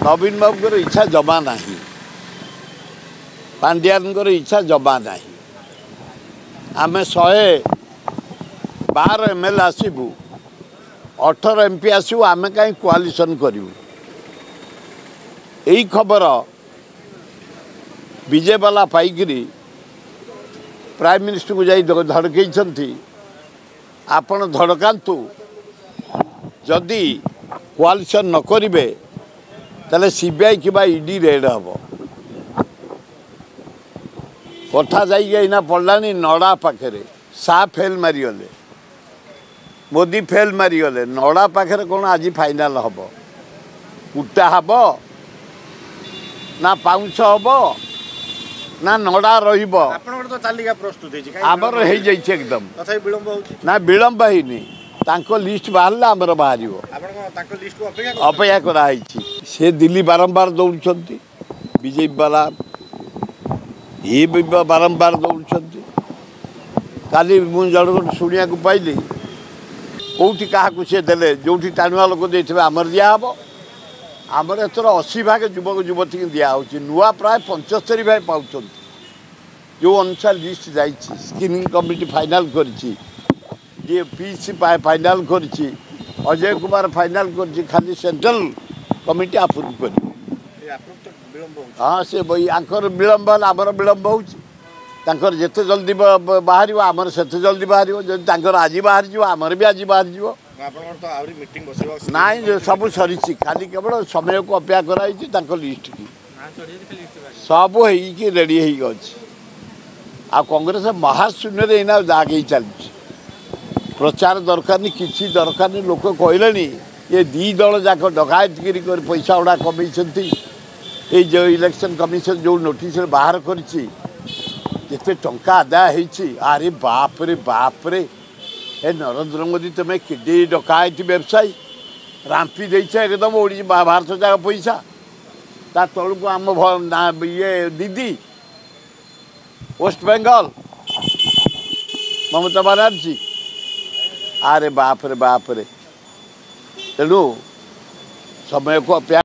नवीन बाबू इच्छा जमा ना पांड्यान इच्छा जमा ना आम 112 ML आसबू 18 MP आसबू आम कहीं कोआलिशन करूँ यही खबर विजयवाला पाइकरी प्राइम मिनिस्टर को जाई धड़कई आपण धड़कातु जदि कोआलिशन न करिवे ताले सीबीआई कि ईडी रेड हम कथा जाइना पड़ानी नड़ा पाखे सा फेल मारिगले मोदी फेल मारिगले नड़ा पाखे कौन आज फाइनाल हम कुटा हम ना पाउंस हम ना नड़ा रमर एकदम ना विलंब होनी लिस्ट बाहर आमर बाहर अपेक्षा कराई से दिल्ली बारंबार दौड़ बीजेपी वाला ये बारंबार दौड़ काली मुझे जन शुणा पाइली कौटी क्या सी दे जो टाणुआ लोक देते आमर दिहब आमर एथर 80 भाग युवक युवती की दिखाई नुआ प्राय 75 भाग पाँच जो अनुसार लिस्ट जा स्क्रीनिंग कमिटी फाइनाल कर पीसी फाइनाल कर अजय कुमार फाइनाल कर खाली सेंट्रल कमिटी अप्रूव कर हाँ से आंकर विलंब आमर विलंब होकर जिते जल्दी बाहर आमर से जल्दी बाहर जब आज बाहर जा आमर भी आज बाहर जा ना सब सरी खाली केवल समय को अपेक्षा कराई लिस्ट की सब रेडी आ कांग्रेस महाशून्य इना आगे चलती प्रचार दरकार नहीं किसी दरकार नहीं लोक कहले ये दी दल जाक डकायत कर पैसा गुड़ा कमे जो इलेक्शन कमिशन जो नोटिस बाहर करते टंका आदाय होरे बाप रे ए नरेंद्र मोदी तुम्हें कि डकायत व्यवसायी रांपी दे एकदम ओडी भारत जाक पैसा ता तलू को आम ये दीदी वेस्ट बेंगल ममता बनर्जी अरे बाप रे तेणु समय को अपेक्षा